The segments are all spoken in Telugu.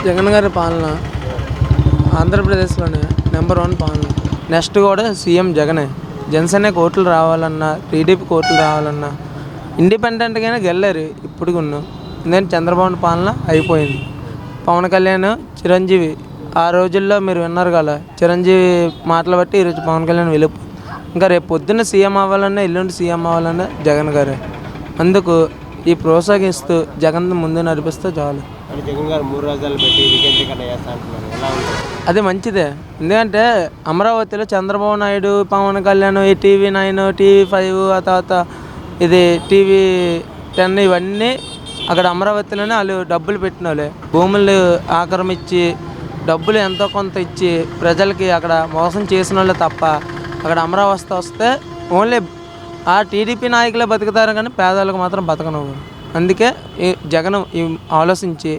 జగన్ గారి పాలన ఆంధ్రప్రదేశ్లోనే నెంబర్ 1 పాలన. నెక్స్ట్ కూడా సీఎం జగనే. జనసేన కోట్లు రావాలన్నా, టీడీపీ కోట్లు రావాలన్నా ఇండిపెండెంట్గానే గెలలేరు ఇప్పుడు కొన్నాం. ఎందుకంటే చంద్రబాబు పాలన అయిపోయింది. పవన్ కళ్యాణ్, చిరంజీవి ఆ రోజుల్లో మీరు విన్నారు కదా, చిరంజీవి మాటలు బట్టి ఈరోజు పవన్ కళ్యాణ్ వెళ్ళిపో. ఇంకా రేపు పొద్దున్న సీఎం అవ్వాలన్నా, ఎల్లుండి సీఎం అవ్వాలన్నా జగన్ గారే. అందుకు ఈ ప్రోత్సహిస్తూ జగన్ ముందు నడిపిస్తే చాలు. జగన్ గారు 3 రాజధానులు పెట్టి వికేంద్రీకరణ చేస్తా అంటున్నారు, ఎలా ఉంటుంది? అది మంచిదే. ఎందుకంటే అమరావతిలో చంద్రబాబు నాయుడు, పవన్ కళ్యాణ్, ఈ TV9, TV5, ఆ తర్వాత ఇది TV10 ఇవన్నీ అక్కడ అమరావతిలోనే వాళ్ళు డబ్బులు పెట్టిన వాళ్ళే. భూములు ఆక్రమించి డబ్బులు ఎంతో కొంత ఇచ్చి ప్రజలకి అక్కడ మోసం చేసిన వాళ్ళే తప్ప అక్కడ అమరావతి వస్తే ఓన్లీ ఆ టీడీపీ నాయకులే బతుకుతారు కానీ పేదలకు మాత్రం బతకనివ్వరు. అందుకే ఈ జగన్ ఆలోచించి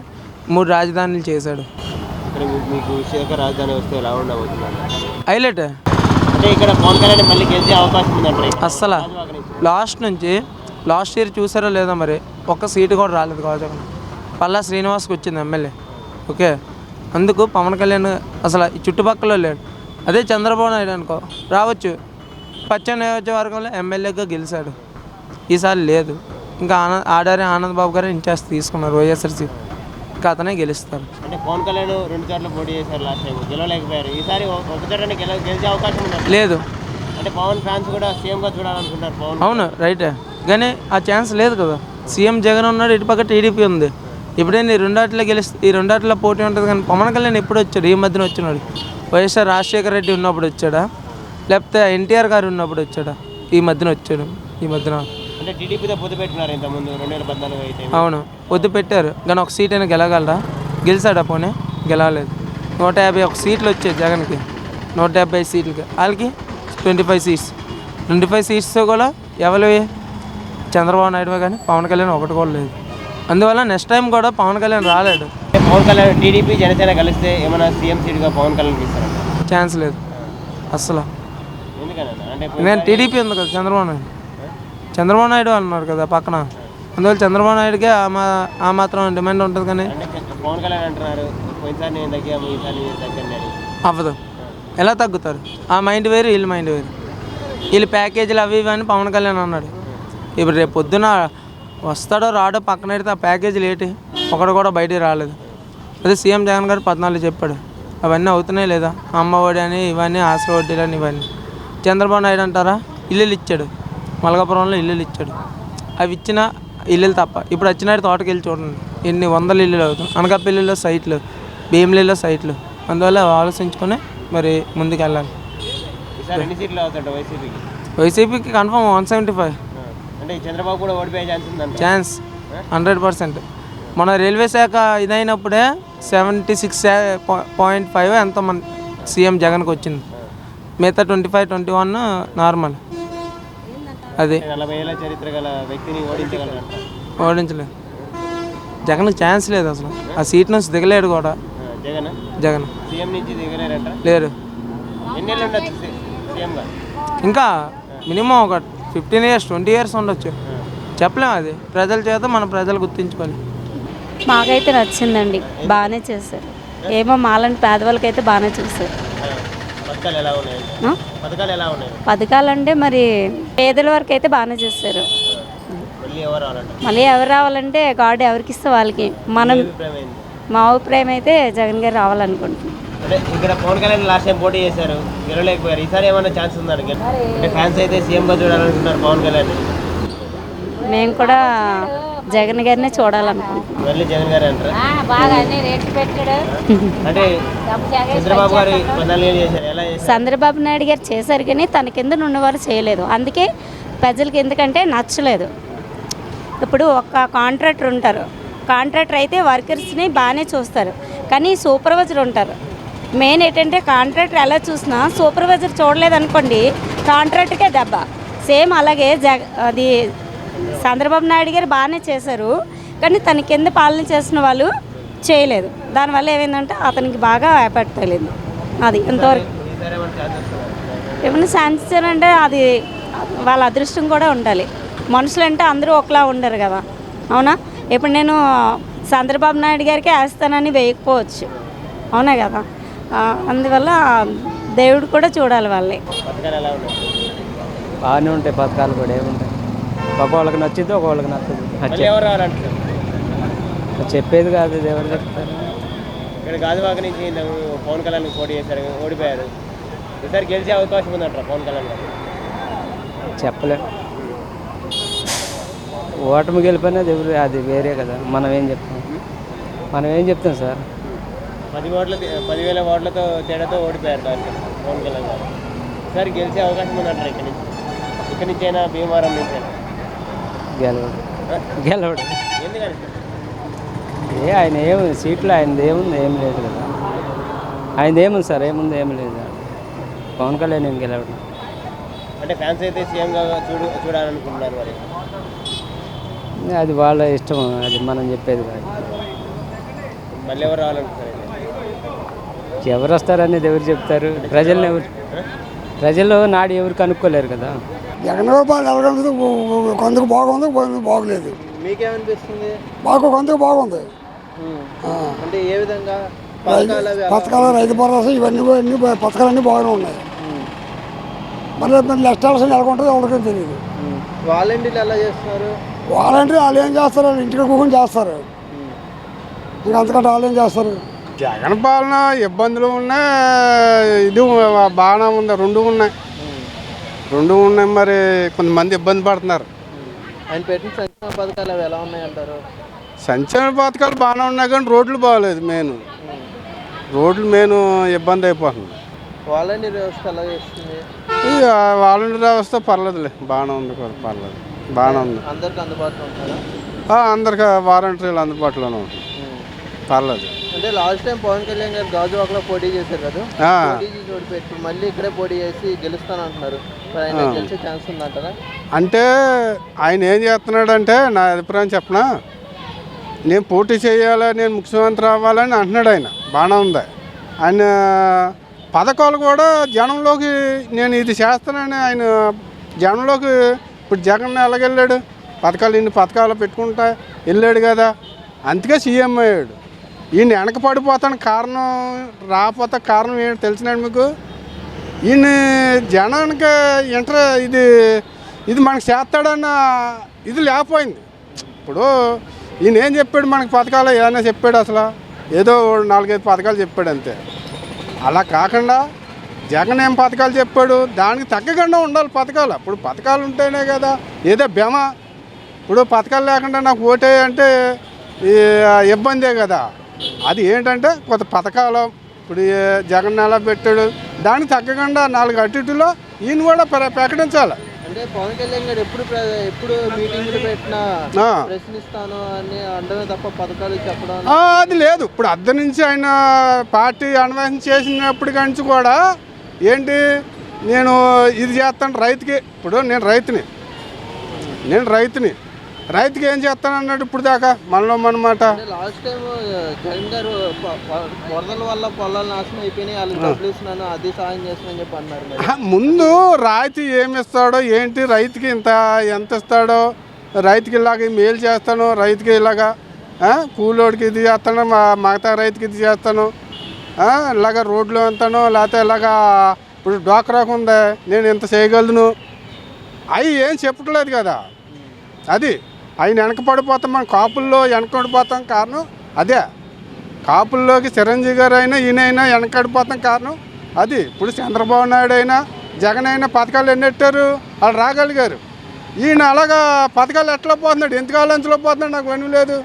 3 రాజధానులు చేశాడు. ఇక్కడ మీకు విశాఖ రాజధాని వస్తే ఎలా ఉండబోతున్నాను? హైలైట్. అంటే ఇక్కడ పవన్ కళ్యాణ్ మళ్ళీ గెలిచే అవకాశం ఉందంటారు. అస్సలు లాస్ట్ ఇయర్ చూసారో లేదో మరి, ఒక్క సీటు కూడా రాలేదు గాజువాక. పల్లా శ్రీనివాస్కి వచ్చింది ఎమ్మెల్యే. ఓకే, అందుకు పవన్ కళ్యాణ్ అసలు ఈ చుట్టుపక్కల లేడు. అదే చంద్రబాబు నాయుడు అనుకో రావచ్చు, పశ్చిమ నియోజకవర్గంలో ఎమ్మెల్యేగా గెలిచాడు. ఈసారి లేదు. ఇంకా ఆడారి ఆనంద్ బాబు గారు ఇన్ఛార్జ్ తీసుకున్నారు వైఎస్ఆర్సీ. ఇంకా అతనే గెలుస్తారు. అంటే పవన్ కళ్యాణ్ 2 చోట్ల పోటీ చేశారు, లాస్ట్ టైం గెలవలేకపోయారు. ఈసారి ఒక చోట గెలిచే అవకాశం ఉంది లేదు. అంటే పవన్ ఫ్యాన్స్ కూడా సీఎంగా చూడాలనుకుంటారు పవన్. అవును, రైటే. కానీ ఆ ఛాన్స్ లేదు కదా. సీఎం జగన్ ఉన్నాడు, ఇటు పక్క టీడీపీ ఉంది. ఇప్పుడే ఈ 2 గెలిస్తే ఈ 2 పోటీ ఉంటుంది. కానీ పవన్ కళ్యాణ్ ఎప్పుడు వచ్చాడు? ఈ మధ్యన వచ్చినాడు. వైఎస్ఆర్ రాజశేఖర రెడ్డి ఉన్నప్పుడు వచ్చాడా, లేకపోతే ఎన్టీఆర్ గారు ఉన్నప్పుడు వచ్చాడా? ఈ మధ్యన వచ్చాడు. ఈ మధ్యన అంటే టీడీపీతో పొత్తు పెట్టినారు ఇంతకుముందు 2014 అయితే. అవును, పొత్తు పెట్టారు. కానీ ఒక సీట్ అయినా గెలగలరా? గెలిచాడా? పోనీ గెలవలేదు. 151 సీట్లు వచ్చాయి జగన్కి. 170 సీట్లకి, వాళ్ళకి 25 సీట్స్. 25 సీట్స్ కూడా ఎవరివి? చంద్రబాబు నాయుడు కానీ పవన్ కళ్యాణ్ ఒకటి కూడా లేదు. అందువల్ల నెక్స్ట్ టైం కూడా పవన్ కళ్యాణ్ రాలేడు. పవన్ కళ్యాణ్ టీడీపీ జనసేన కలిస్తే ఏమైనా సీఎం సీట్గా పవన్ కళ్యాణ్ ఇస్తారంట? ఛాన్స్ లేదు అసలు. ఎందుకన్నా? అంటే నేను టీడీపీ ఉంది కదా, చంద్రబాబు నాయుడు అన్నారు కదా పక్కన. అందువల్ల చంద్రబాబు నాయుడుకే ఆ మాత్రం డిమాండ్ ఉంటుంది. కానీ పవన్ కళ్యాణ్ అంటున్నారు పోయినసారి నేను తగ్గాము, ఈసారి తగ్గండి. అవ్వదు. ఎలా తగ్గుతారు? ఆ మైండ్ వేరు, వీళ్ళ మైండ్ వేరు. వీళ్ళు ప్యాకేజీలు అవి ఇవి అని పవన్ కళ్యాణ్ అన్నాడు. ఇప్పుడు రేపు పొద్దున వస్తాడో రాడో పక్కన పెడితే ఆ ప్యాకేజీలు ఏంటి? ఒకడు కూడా బయటికి రాలేదు. అదే సీఎం జగన్ గారు 14 చెప్పాడు. అవన్నీ అవుతున్నాయి లేదా? అమ్మఒడి అని ఇవన్నీ, ఆశ్ర వడ్డీలు అని ఇవన్నీ. చంద్రబాబు నాయుడు అంటారా, ఇల్లులు ఇచ్చాడు. మలకాపురంలో ఇల్లులు ఇచ్చాడు. అవి ఇచ్చిన ఇల్లులు తప్ప ఇప్పుడు వచ్చినాడు తోటకి వెళ్ళి చూడండి ఎన్ని 100 ఇల్లులు అవుతాయి. అనకాపల్లిలో సైట్లు, భీమిలిలో సైట్లు. అందువల్ల ఆలోచించుకొని మరి ముందుకు వెళ్ళాలి. వైసీపీకి కన్ఫర్మ్ 175. అంటే చంద్రబాబు కూడా ఓడిపోయే ఛాన్స్ ఉందంట? ఛాన్స్ 100%. మన రైల్వే శాఖ ఇదైనప్పుడే 76.5 ఎంతో మన సీఎం జగన్కి వచ్చింది. మిగతా 25, 21 నార్మల్. అది 40 ఏళ్ళ చరిత్ర గల వ్యక్తిని ఓడించలేదు. జగన్కి ఛాన్స్ లేదు అసలు. ఆ సీట్ నుంచి దిగలేడు కూడా జగన్. సీఎం నుంచి దిగలేరంట? లేరు. ఎన్ని ఏళ్ళు ఉండొచ్చు సీఎంగా? ఇంకా మినిమం ఒక 15 years 20 years ఉండొచ్చు. చెప్పలేము. అది ప్రజల చేత మన ప్రజలు గుర్తించుకోవాలి. మాకైతే నచ్చిందండి, బాగానే చేశారు. ఏమో మాలాంటి పేదవాళ్ళకైతే బాగానే చేశారు. పథకాలంటే మరి పేదల వరకు అయితే బాగానే చేస్తారు. మళ్ళీ ఎవరు రావాలంటే గాడ్ ఎవరికి ఇస్తే వాళ్ళకి. మా అభిప్రాయం అయితే జగన్ గారు రావాలనుకుంటున్నాం. ఇక్కడ పవన్ కళ్యాణ్ లాస్ట్ టైం పోటీ చేశారు, గెలవలేకపోయారు. ఈసారి ఏమైనా ఛాన్స్ ఉందండి? అంటే ఫ్యాన్స్ అయితే సీఎంగా చూడాలనుకుంటున్నారు పవన్ కళ్యాణ్. మేము కూడా జగన్ గారినే చూడాలనుకుంటున్నాం. మళ్ళీ జగన్ గారు అంటారు. అంటే చంద్రబాబు గారు 14 ఏళ్ళు చేశారు, ఎలా చేశారు? చంద్రబాబు నాయుడు గారు చేశారు కానీ తన కింద ఉన్నవారు చేయలేదు. అందుకే ప్రజలకి ఎందుకంటే నచ్చలేదు. ఇప్పుడు ఒక కాంట్రాక్టర్ ఉంటారు, కాంట్రాక్టర్ అయితే వర్కర్స్ని బాగానే చూస్తారు. కానీ సూపర్వైజర్ ఉంటారు. మెయిన్ ఏంటంటే కాంట్రాక్టర్ ఎలా చూసినా సూపర్వైజర్ చూడలేదనుకోండి, కాంట్రాక్టర్కే దెబ్బ. సేమ్ అలాగే అది చంద్రబాబు నాయుడు గారు బాగానే చేశారు కానీ తన కింద పాలన చేసిన వాళ్ళు చేయలేదు. దానివల్ల ఏమైందంటే అతనికి బాగా ఎఫెక్ట్ తగిలింది. అది ఎంతవరకు ఏమైనా ఛాన్స్ అంటే అది వాళ్ళ అదృష్టం కూడా ఉండాలి. మనుషులు అంటే అందరూ ఒకలా ఉండరు కదా, అవునా? ఇప్పుడు నేను చంద్రబాబు నాయుడు గారికి వేస్తానని వేయకపోవచ్చు, అవునా కదా. అందువల్ల దేవుడు కూడా చూడాలి వాళ్ళే. పథకాలు ఎలా ఉన్నాయి? బాగానే ఉంటాయి పథకాలు కూడా, ఏముంటాయి ఒక్కొక్కళ్ళకి నచ్చింది ఒక్కొక్కళ్ళకి నచ్చదు. మళ్ళీ ఎవరు రావాలంటారు? చెప్పేది కాదు, ఇది ఎవరు చెప్తారు. ఇక్కడ గాజువాక నుంచి పవన్ కళ్యాణ్ పోటీ చేశారు, ఓడిపోయారు. ఈసారి గెలిచే అవకాశం ఉందంటారా పవన్ కళ్యాణ్ గారు? చెప్పలేం, ఓటమి గెలిపోయినది ఎవరు, అది వేరే కదా. మనం ఏం చెప్తాం సార్. 10,000 ఓట్లతో తేడాతో ఓడిపోయారు పవన్ కళ్యాణ్ గారు. ఈసారి గెలిచే అవకాశం ఉందంటారా ఇక్కడి నుంచి అయినా భీమవరం నుంచి అయినా? గెలవడు ఎందుకని? ఆయన ఏముంది సీట్లు, ఆయనది ఏముంది, ఏం లేదు కదా. ఆయనది ఏముంది సార్, ఏముంది, ఏం లేదు. పవన్ కళ్యాణ్ ఏం గెలవడు. అంటే ఫ్యాన్స్ అయితే సీఎంగా చూడాలనుకుంటున్నారు మరి. అది వాళ్ళ ఇష్టం, అది మనం చెప్పేది కాదు. మళ్ళీ ఎవరు రావాలనుకుంటారు? ఎవరు వస్తారనేది ఎవరు చెప్తారు? ప్రజలు నాడు ఎవరు కనుక్కోలేరు కదా. జగన్మోహన్ ఎలాగంటే కొందరు బాగుంది, కొందరు బాగలేదు. మీకేమనిపిస్తుంది? మాకు కొందరు బాగుంది. అంటే ఏ విధంగా? పథకాలు, రైతు భరోసా, ఇవన్నీ పథకాలన్నీ బాగానే ఉన్నాయి. మళ్ళీ నెక్స్ట్ ఎలక్షన్ ఎలా ఉంటుందో ఎవరికీ తెలియదు. వాలంటీర్లు ఎలా చేస్తున్నారు? వాలంటీర్ వాళ్ళు ఏం చేస్తారు, వాళ్ళు ఇంటికి కూర్చొని చేస్తారు. ఇంకా అంతకంటే వాళ్ళు ఏం చేస్తారు. జగన్ పాలన ఇబ్బందులు ఉన్నాయి, ఇది బాగానే ఉంది. రెండు ఉన్నాయి. మరి కొంతమంది ఇబ్బంది పడుతున్నారు. ఆయన పెట్టిన సంక్షేమ పథకాలు అవి ఎలా ఉన్నాయంటారు? సంక్షేమ పథకాలు బాగానే ఉన్నాయి కానీ రోడ్లు బాగలేదు. రోడ్లు ఇబ్బంది అయిపోతుంది. వాలంటీర్ వ్యవస్థ ఎలా చేస్తుంది? ఈ వాలంటీర్ వ్యవస్థ పర్లేదులే, బాగానే ఉంది. బాగానే ఉంది. అందరికి అందుబాటులో ఉంటారా? అందరికి వాలంటీర్లు అందుబాటులోనే ఉంటుంది, పర్లేదు. అంటే లాస్ట్ టైం పవన్ కళ్యాణ్ గారు గాజువాకలో పోటీ చేశారు కదా, పోటీ చేసి ఓడిపోయి మళ్ళీ ఇక్కడే పోటీ చేసి గెలుస్తాను అంటున్నారు. మరి ఆయన గెలిచే ఛాన్స్ ఉందంటారా? అంటే ఆయన ఏం చేస్తున్నాడంటే, నా అభిప్రాయం చెప్పనా, నేను పోటీ చేయాలి, నేను ముఖ్యమంత్రి అవ్వాలని అంటున్నాడు. ఆయన బాగానే ఉంది. ఆయన పథకాలు కూడా జనంలోకి నేను ఇది చేస్తానని ఆయన జనంలోకి, ఇప్పుడు జగన్ ఎలాగెళ్ళాడు, ఇన్ని పథకాలు పెట్టుకుంటా వెళ్ళాడు కదా, అందుకే సీఎం అయ్యాడు. ఈయన వెనక పడిపోతాను కారణం, రాకపోతే కారణం ఏంటి తెలిసినాడు మీకు? ఈయన జనానికి ఇది మనకు చేస్తాడన్న ఇది లేకపోయింది. ఇప్పుడు ఈయన ఏం చెప్పాడు మనకు? పథకాలు ఏదైనా చెప్పాడు? అసలు ఏదో 4-5 పథకాలు చెప్పాడు అంతే. అలా కాకుండా జగన్ ఏం పథకాలు చెప్పాడు, దానికి తగ్గకుండా ఉండాలి పథకాలు. ఇప్పుడు పథకాలు ఉంటేనే కదా ఏదో బెమ. ఇప్పుడు పథకాలు లేకుండా నాకు ఓటే అంటే ఇబ్బందే కదా. అది ఏంటంటే కొత్త పథకాలు ఇప్పుడు జగన్ ఎలా పెట్టాడు, దానికి తగ్గకుండా 4 అటు ఇటులో ఈయన కూడా ప్రకటించాలి. అంటే పవన్ కళ్యాణ్ గారు ఎప్పుడు మీటింగ్లు పెట్టినా ప్రశ్నిస్తాను అని అండమే తప్ప పథకాలు చెప్పడం అది లేదు. ఇప్పుడు అద్దె నుంచి ఆయన పార్టీ అన్వేషణ చేసినప్పటి నుంచి కూడా ఏంటి, నేను ఇది చేస్తాను రైతుకి. ఇప్పుడు నేను రైతుకి ఏం చేస్తాను అన్నాడు ఇప్పుడు దాకా మనలో మనమాట. లాస్ట్ టైం జగన్ గారు వరదల వల్ల పొలాలు నాశనం అయిపోయినాయి, వాళ్ళకి డబ్బులు ఇస్తున్నాను, అది సాయం చేస్తున్నాను చెప్పి అన్నారు. ముందు రాయితీ ఏమి ఇస్తాడో ఏంటి, రైతుకి ఎంత ఇస్తాడో, రైతుకి ఇలాగ మేలు చేస్తాను, రైతుకి ఇలాగా కూలోడికి ఇది చేస్తాను, మిగతా రైతుకి ఇది చేస్తాను, ఇలాగ రోడ్లు ఎంతనో, లేకపోతే ఇలాగా ఇప్పుడు డ్వాక్రాకు ఉంది నేను ఇంత చేయగలను, అవి ఏం చెప్పట్లేదు కదా. అది ఆయన వెనక పడిపోతాం, మనం కాపుల్లో వెనకడిపోతాం కారణం అదే. కాపుల్లోకి చిరంజీవి గారు అయినా ఈయనైనా వెనకడిపోతాం కారణం అది. ఇప్పుడు చంద్రబాబు నాయుడు అయినా జగన్ అయినా పథకాలు ఎన్నెట్టారు, వాళ్ళు రాగలిగారు. ఈయన అలాగా పథకాలు ఎట్లా పోతున్నాడు, ఎందుకు ఆలోచనలో పోతున్నాడు నాకు పని లేదు.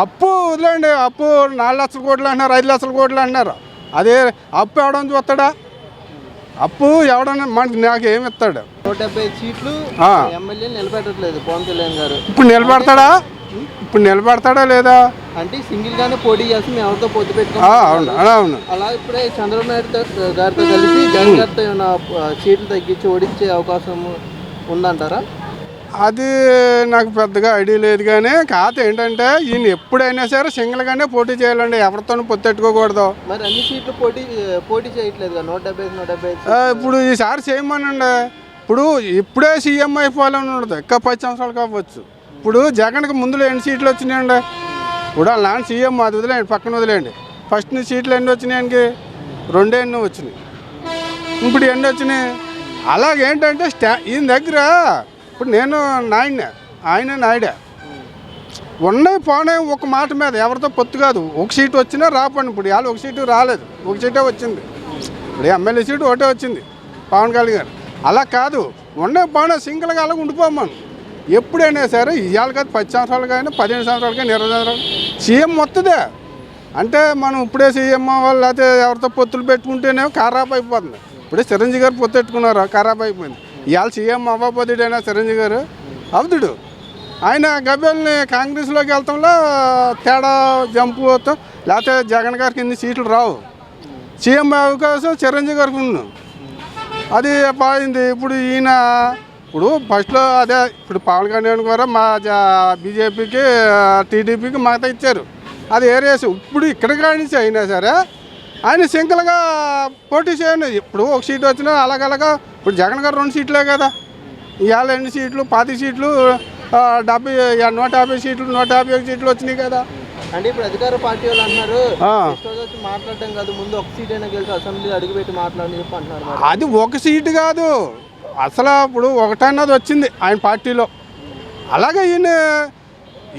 అప్పు వదిలేండి, అప్పు 4 లక్షల కోట్లు అంటున్నారు, 5 లక్షల కోట్లు అంటున్నారు. అదే అప్పు ఎవడని చూస్తాడా? అప్పు ఎవడన్నా మనకి నాకు ఏమి ఇస్తాడు? 170 సీట్లు ఎమ్మెల్యేలు నిలబెట్టట్లేదు పవన్ కళ్యాణ్ గారు. ఇప్పుడు నిలబడతాడా లేదా అంటే సింగిల్ గానే పోటీ చేసి మేము ఎవరితో పొత్తు పెట్టుకున్నాం. అలా ఇప్పుడే చంద్రబాబు నాయుడు గారితో కలిసి జగన్ గారితో ఏమైనా సీట్లు తగ్గించి ఓడించే అవకాశం ఉందంటారా? అది నాకు పెద్దగా ఐడియా లేదు. కానీ కాదు ఏంటంటే ఈయన ఎప్పుడైనా సరే సింగిల్గానే పోటీ చేయాలండి, ఎవరితోనూ పొత్తెట్టుకోకూడదు. మరి అన్ని సీట్లు పోటీ చేయట్లేదు 170. ఇప్పుడు ఈసారి చేయమనండి. ఇప్పుడే సీఎం అయిపోవాలని ఉండదు, ఇంకా 10 సంవత్సరాలు కావచ్చు. ఇప్పుడు జగన్కి ముందులో ఎన్ని సీట్లు వచ్చినాయండి? ఇప్పుడు వాళ్ళ నాన్న సీఎం అది వదిలేండి, పక్కన వదిలేండి. ఫస్ట్ సీట్లు ఎన్ని వచ్చినాయి ఆయనకి? 2 ఎన్నో వచ్చినాయి. ఇప్పుడు ఎన్ని వచ్చినాయి? అలాగేంటంటే ఈయన దగ్గర ఇప్పుడు నేను నాయుడినే, ఆయన నాయుడే, ఉన్నాయి పోనే ఒక మాట మీద ఎవరితో పొత్తు కాదు. ఒక సీటు వచ్చినా రాపండి. ఇప్పుడు ఇవాళ ఒక సీటు రాలేదు, ఒక సీటే వచ్చింది. ఇప్పుడు ఎమ్మెల్యే సీటు ఒకటే వచ్చింది పవన్ కళ్యాణ్ గారు. అలా కాదు, ఉన్నాయి పోనే సింగిల్గా అలాగ ఉండిపోమను. ఎప్పుడైనా సరే ఇవాళ కాదు 10 సంవత్సరాలకైనా 15 సంవత్సరాలకైనా 20 సంవత్సరాలు సీఎం వస్తుందే. అంటే మనం ఇప్పుడే సీఎం వాళ్ళు లేకపోతే ఎవరితో పొత్తులు పెట్టుకుంటేనే ఖరాబ్ అయిపోతుంది. ఇప్పుడే చిరంజీవి గారు పొత్తు పెట్టుకున్నారు, ఖరాబ్ అయిపోయింది. ఇవాళ సీఎం అవ్వబోతుడైనా చిరంజీవి గారు అవుతుడు. ఆయన గబేల్ని కాంగ్రెస్లోకి వెళ్తాంలో తేడా జంపు అవుతాం, లేకపోతే జగన్ గారికి ఇన్ని సీట్లు రావు. సీఎం అవకాశం చిరంజీవి గారికి ఉన్నాం, అది పోయింది. ఇప్పుడు ఈయన ఇప్పుడు ఫస్ట్లో అదే ఇప్పుడు పవన్ కళ్యాణ్ కూడా మా బీజేపీకి టీడీపీకి మద్దతు ఇచ్చారు, అది ఏరేసి. ఇప్పుడు ఇక్కడ కానించి అయినా సరే ఆయన సింగిల్గా పోటీ చేయండి. ఇప్పుడు ఒక సీటు వచ్చినా అలాగలాగా ఇప్పుడు జగన్ గారు 2 సీట్లే కదా. ఇవాళ ఎన్ని సీట్లు? 50 సీట్లు, 150 సీట్లు, 151 సీట్లు వచ్చినాయి కదా. అంటే ఇప్పుడు అధికార పార్టీ వాళ్ళు అంటున్నారు వచ్చి మాట్లాడటం కాదు, ముందు ఒక సీట్ అయినా గెలిచి అసెంబ్లీ అడుగుపెట్టి మాట్లాడని చెప్పి అంటున్నారు. అది ఒక సీటు కాదు అసలు, ఇప్పుడు ఒకటన్నది వచ్చింది ఆయన పార్టీలో. అలాగే ఈయన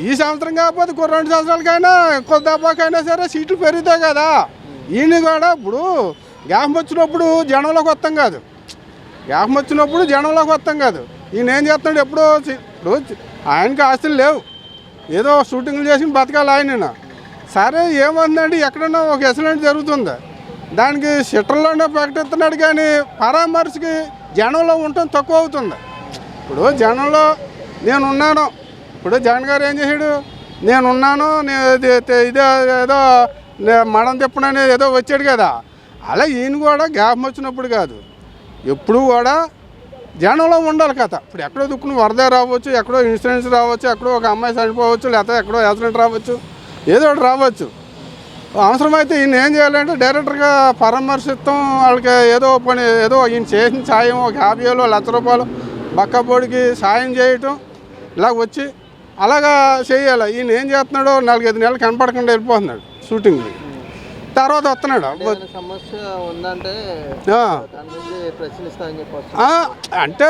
ఈ సంవత్సరం కాకపోతే 2 సంవత్సరాలకైనా కొద్దాపాకైనా సరే సీట్లు పెరుగుతాయి కదా. ఈయన కూడా ఇప్పుడు గ్యాప్ వచ్చినప్పుడు జనంలోకి వస్తాం కాదు, గ్యాప్ వచ్చినప్పుడు జనంలోకి వస్తాం కాదు. ఈయన ఏం చేస్తున్నాడు? ఎప్పుడో ఇప్పుడు ఆయనకి ఆస్తులు లేవు, ఏదో షూటింగ్లు చేసి బతకాలి ఆయన. సరే ఏమందండి, ఎక్కడన్నా ఒక యాక్సిడెంట్ జరుగుతుంది, దానికి షట్టర్లోనే ప్రకటిస్తున్నాడు, కానీ పరామర్శకి జనంలో ఉండటం తక్కువ అవుతుంది. ఇప్పుడు జనంలో నేనున్నాను, ఇప్పుడు జగన్ గారు ఏం చేశాడు, నేనున్నాను, ఇదే ఏదో మడం తిప్పనని ఏదో వచ్చాడు కదా. అలా ఈయన కూడా గ్యాప్ వచ్చినప్పుడు కాదు, ఎప్పుడు కూడా జనంలో ఉండాలి కదా. ఇప్పుడు ఎక్కడో దుక్కుని వరద రావచ్చు, ఎక్కడో ఇన్సూరెన్స్ రావచ్చు, ఎక్కడో ఒక అమ్మాయి చనిపోవచ్చు, లేకపోతే ఎక్కడో యాక్సిడెంట్ రావచ్చు, ఏదో ఒకటి రావచ్చు. అవసరమైతే ఈయన ఏం చేయాలంటే డైరెక్టర్గా పరామర్శిస్తాం, వాళ్ళకి ఏదో పని, ఏదో ఈయన చేసిన సాయం ఒక 50,000 1,00,000 బక్కబోడికి సాయం చేయటం, ఇలాగ వచ్చి అలాగా చేయాలి. ఈయన ఏం చేస్తున్నాడో 4-5 నెలలు కనపడకుండా వెళ్ళిపోతున్నాడు షూటింగ్, తర్వాత వస్తున్నాడు. సమస్య ఉందంటే ప్రశ్నిస్తానని చెప్పవచ్చు. అంటే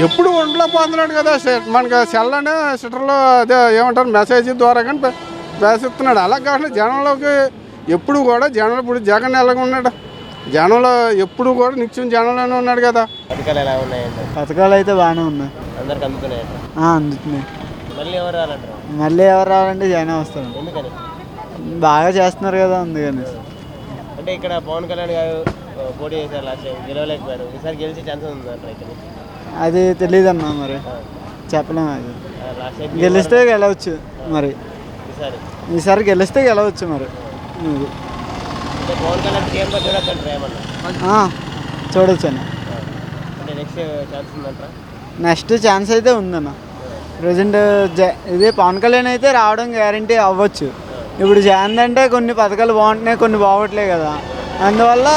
ఎప్పుడు ఉండలేకపోతున్నాడు కదా, మనకి సెల్ అనే సిటర్లో అదే ఏమంటారు మెసేజ్ ద్వారా కానీ వేసిస్తున్నాడు. అలా కాకుండా జనంలోకి ఎప్పుడు కూడా జనం, ఇప్పుడు జగన్ ఎలాగ ఉన్నాడు, జనంలో ఎప్పుడు కూడా నిత్యం జనంలోనే ఉన్నాడు కదా. పథకాలు ఎలా ఉన్నాయండి? పథకాలు అయితే బాగానే ఉన్నాయి, అందరికి అందుతున్నాయి. అందుతున్నాయి. మళ్ళీ ఎవరు రాలంటారు? మళ్ళీ ఎవరు రావాలంటే జగన్ వస్తారు, ఎందుకని? బాగా చేస్తున్నారు కదా అందుకని. అంటే ఇక్కడ పవన్ కళ్యాణ్ గారు పోటీ చేశారు, లాస్ట్ టైం గెలవలేకపోయారు, ఈసారి గెలిచే ఛాన్సెస్ ఉందంటారు ఇక్కడ నుంచి? అది తెలియదన్నా, మరి చెప్పలేము. అది లాస్ట్ టైం గెలిస్తే గెలవచ్చు, మరి ఈసారి గెలిస్తే గెలవచ్చు మరి. అంటే పవన్ కళ్యాణ్ సీఎంగా చూడొచ్చు అంటారా ఏమన్నా? చూడొచ్చు అన్న. అంటే నెక్స్ట్ ఛాన్స్ ఉందంటారా? నెక్స్ట్ ఛాన్స్ అయితే ఉందన్న. ప్రజెంట్ ఇదే పవన్ కళ్యాణ్ అయితే రావడం గ్యారంటీ అవ్వచ్చు. ఇప్పుడు జగన్ అంటే కొన్ని పథకాలు బాగుంటున్నాయి, కొన్ని బాగోట్లే కదా, అందువల్ల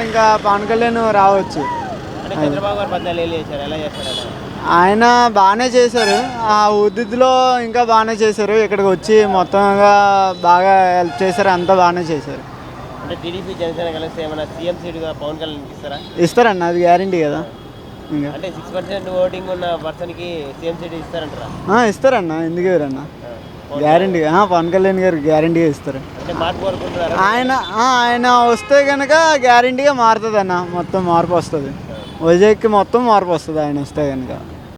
ఇంకా పవన్ కళ్యాణ్ రావచ్చు. అంటే చంద్రబాబు గారు 14 ఏళ్ళు చేశారు, ఎలా చేస్తారట? ఆయన బాగానే చేశారు, ఆ ఉద్దిలో ఇంకా బాగానే చేశారు, ఇక్కడికి వచ్చి మొత్తంగా బాగా హెల్ప్ చేశారు, అంతా బాగానే చేశారు. అంటే టీడీపీ జనసేన కలిస్తే ఏమైనా సీఎం సీటుగా పవన్ కళ్యాణ్ ఇస్తారా? ఇస్తారన్న, అది గ్యారంటీ కదా. ఇంకా అంటే 6% ఓటింగ్ ఉన్న పర్సన్కి సీఎం సీట్ ఇస్తారంటారా? ఇస్తారన్న, ఎందుకు ఇవ్వరన్న, గ్యారంటీగా పవన్ కళ్యాణ్ గారు గ్యారంటీగా ఇస్తారు. అంటే మార్పు కోరుకుంటున్నారా? ఆయన వస్తే కనుక గ్యారంటీగా మారుతుంది అన్న, మొత్తం మార్పు వస్తుంది, వైజాగ్కి మొత్తం మార్పు వస్తుంది ఆయన వస్తే కనుక.